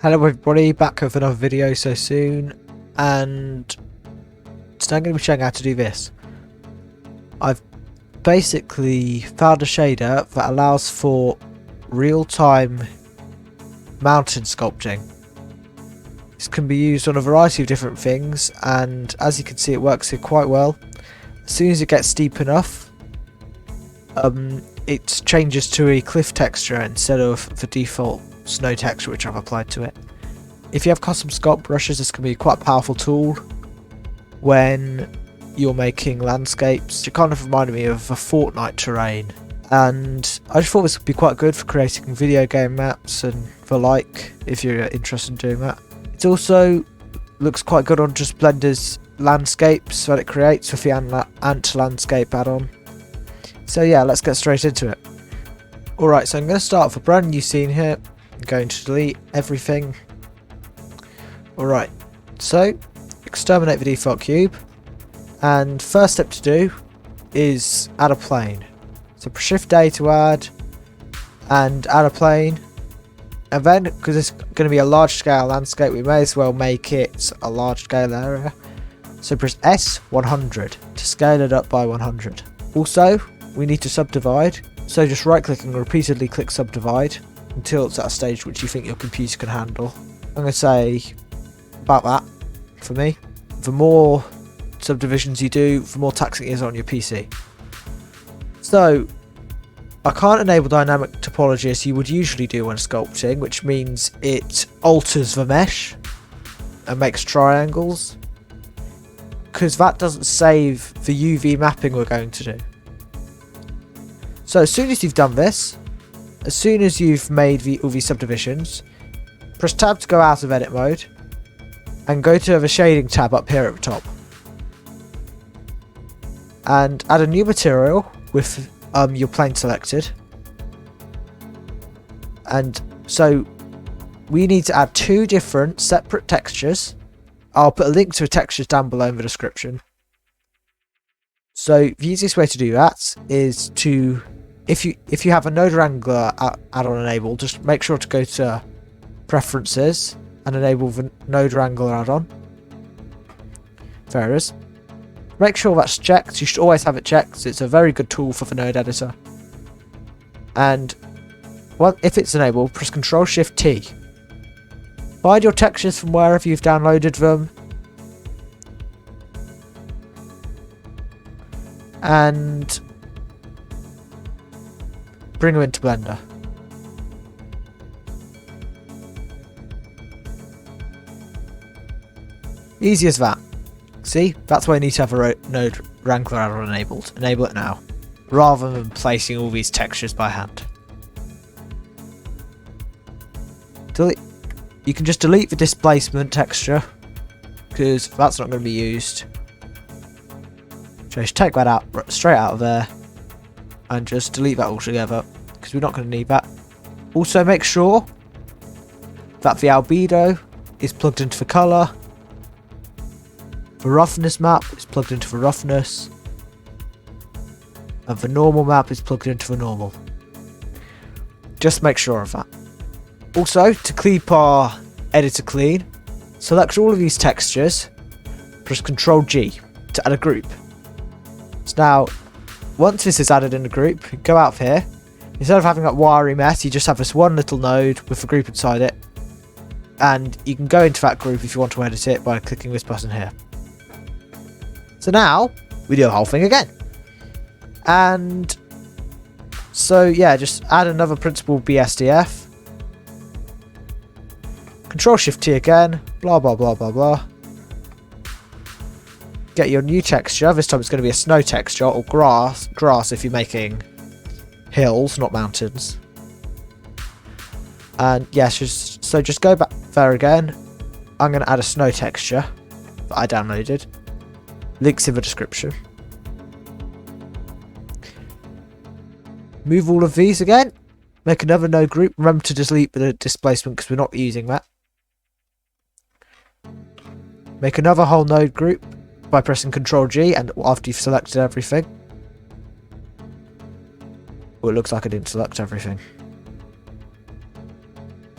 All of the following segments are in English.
Hello everybody, back with another video so soon, and today I'm going to be showing how to do this. I've basically found a shader that allows for real-time mountain sculpting. This can be used on a variety of different things, and as you can see it works here quite well. As soon as it gets steep enough, it changes to a cliff texture instead of the default snow texture which I've applied to it. If you have custom sculpt brushes, this can be quite a powerful tool when you're making landscapes. It kind of reminded me of a Fortnite terrain, and I just thought this would be quite good for creating video game maps and the like, if you're interested in doing that. It also looks quite good on just Blender's landscapes that it creates with the Ant landscape add-on. So yeah, let's get straight into it. Alright, so I'm going to start with a brand new scene here. I'm going to delete everything. Alright, so exterminate the default cube, and first step to do is add a plane. So press Shift A to add, and add a plane, and then because it's going to be a large scale landscape, we may as well make it a large scale area. So press S 100 to scale it up by 100. Also, we need to subdivide, so just right click and repeatedly click subdivide until it's at a stage which you think your computer can handle. I'm going to say about that for me. The more subdivisions you do, the more taxing it is on your PC. So I can't enable dynamic topology as you would usually do when sculpting, which means it alters the mesh and makes triangles, because that doesn't save the UV mapping we're going to do. So as soon as you've done this, as soon as you've made all these subdivisions, press tab to go out of edit mode and go to the shading tab up here at the top, and add a new material with your plane selected. And so we need to add two different separate textures. I'll put a link to the textures down below in the description. So the easiest way to do that is to, if you have a node wrangler add-on enabled, just make sure to go to preferences and enable the node wrangler add-on. There it is. Make sure that's checked. You should always have it checked. It's a very good tool for the node editor. And well, if it's enabled, press Ctrl Shift T. Find your textures from wherever you've downloaded them, and bring them into Blender. Easy as that. See, that's why you need to have a node wrangler add-on enabled. Enable it now, rather than placing all these textures by hand. You can just delete the displacement texture, because that's not going to be used. So just take that out, straight out of there, and just delete that altogether, because we're not going to need that. Also make sure that the albedo is plugged into the colour. The roughness map is plugged into the roughness, and the normal map is plugged into the normal. Just make sure of that. Also, to keep our editor clean, select all of these textures, press Ctrl G to add a group. So now, once this is added in a group, go out of here. Instead of having that wiry mess, you just have this one little node with a group inside it, and you can go into that group if you want to edit it by clicking this button here. So now, we do the whole thing again. And so yeah, just add another principal BSDF. Control Shift T again, blah blah blah blah blah. Get your new texture. This time it's going to be a snow texture, or grass if you're making hills, not mountains. And yes, so just go back there again. I'm going to add a snow texture that I downloaded. Links in the description. Move all of these again. Make another node group. Remember to delete the displacement because we're not using that. Make another whole node group by pressing Ctrl G, and after you've selected everything. Well, it looks like I didn't select everything.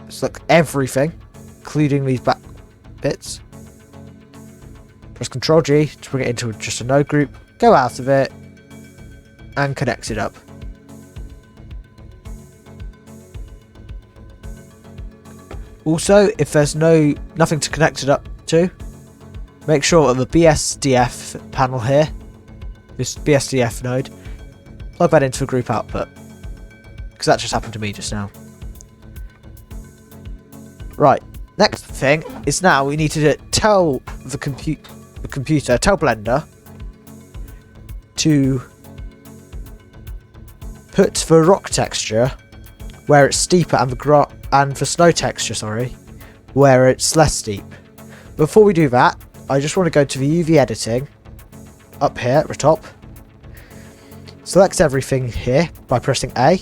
Select everything. including these back bits. Press Ctrl G to bring it into just a node group, go out of it, and connect it up. Also, if there's nothing to connect it up to, make sure that the BSDF panel here, this BSDF node, plug that into a group output, because that just happened to me just now. Right, next thing is now we need to tell the computer, tell Blender to put the rock texture where it's steeper and the snow texture, sorry, where it's less steep. Before we do that, I just want to go to the UV editing up here at the top. Select everything here by pressing A,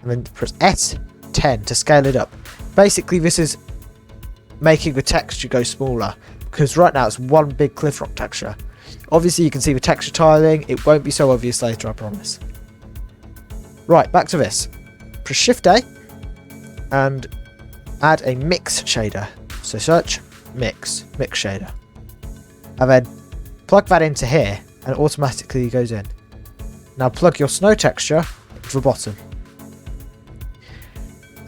and then press S10 to scale it up. Basically, this is making the texture go smaller, because right now it's one big cliff rock texture. Obviously, you can see the texture tiling. It won't be so obvious later, I promise. Right, back to this. Press Shift A and add a mix shader. So search mix shader, and then plug that into here, and it automatically goes in. Now plug your snow texture to the bottom.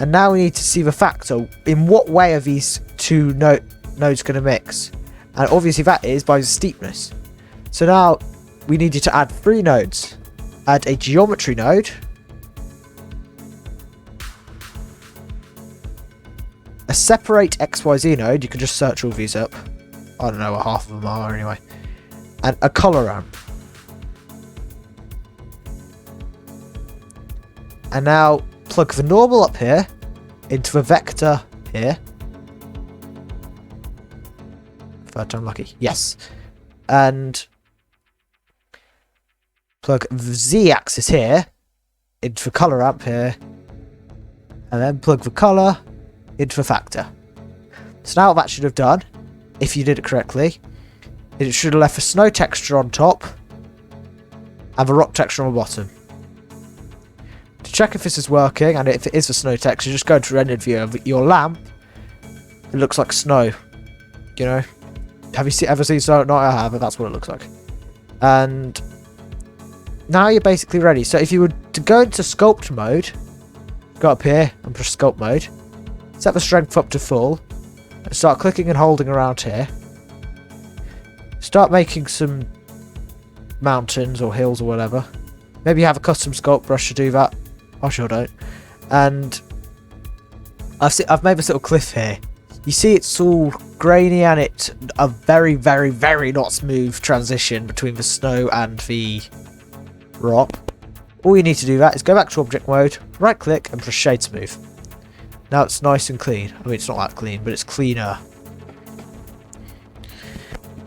And now we need to see the factor. In what way are these two nodes going to mix? And obviously that is by the steepness. So now we need you to add 3 nodes. Add a geometry node, a separate XYZ node, you can just search all these up. I don't know what half of them are anyway. And a color ramp. And now plug the normal up here into the vector here. Third time lucky. Yes. And plug the Z-axis here into the color ramp here. And then plug the color into the factor. So now what that should have done, if you did it correctly, it should have left the snow texture on top and the rock texture on the bottom. To check if this is working, and if it is the snow texture, just go to rendered view of your lamp. It looks like snow. You know? Have you ever seen snow? No, I haven't. That's what it looks like. And now you're basically ready. So if you were to go into Sculpt mode, go up here and press Sculpt mode. Set the strength up to full. And start clicking and holding around here. Start making some mountains or hills or whatever. Maybe you have a custom sculpt brush to do that. I sure don't. And I've made this little cliff here. You see it's all grainy, and it's a very, very, very not smooth transition between the snow and the rock. All you need to do that is go back to object mode, right click and press shade smooth. Now it's nice and clean. I mean, it's not that clean, but it's cleaner.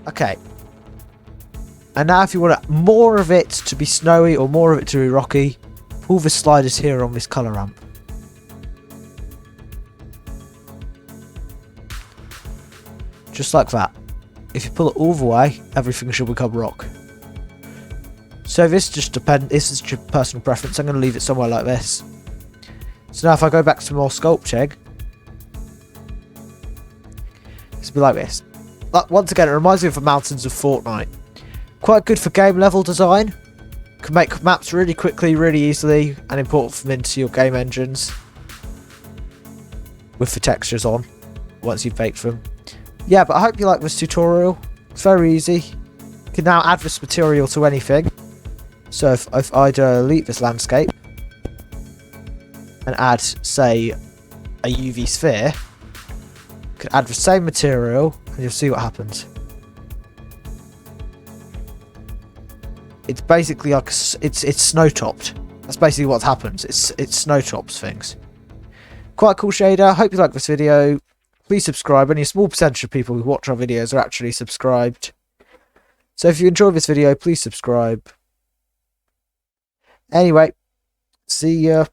Okay. And now if you want more of it to be snowy or more of it to be rocky, pull the sliders here on this colour ramp. Just like that. If you pull it all the way, everything should become rock. So this just depends. This is your personal preference. I'm going to leave it somewhere like this. So now if I go back to more sculpting, it's be like this. But once again, it reminds me of the mountains of Fortnite. Quite good for game level design. Can make maps really quickly, really easily, and import them into your game engines with the textures on once you've baked them. Yeah, but I hope you like this tutorial. It's very easy. You can now add this material to anything. So if I delete this landscape and add, say, a UV sphere, you can add the same material and you'll see what happens. It's basically like it's snow topped. That's basically what happens. It snow tops things. Quite a cool shader. Hope you like this video. Please subscribe. Only a small percentage of people who watch our videos are actually subscribed. So if you enjoyed this video, please subscribe. Anyway, see ya.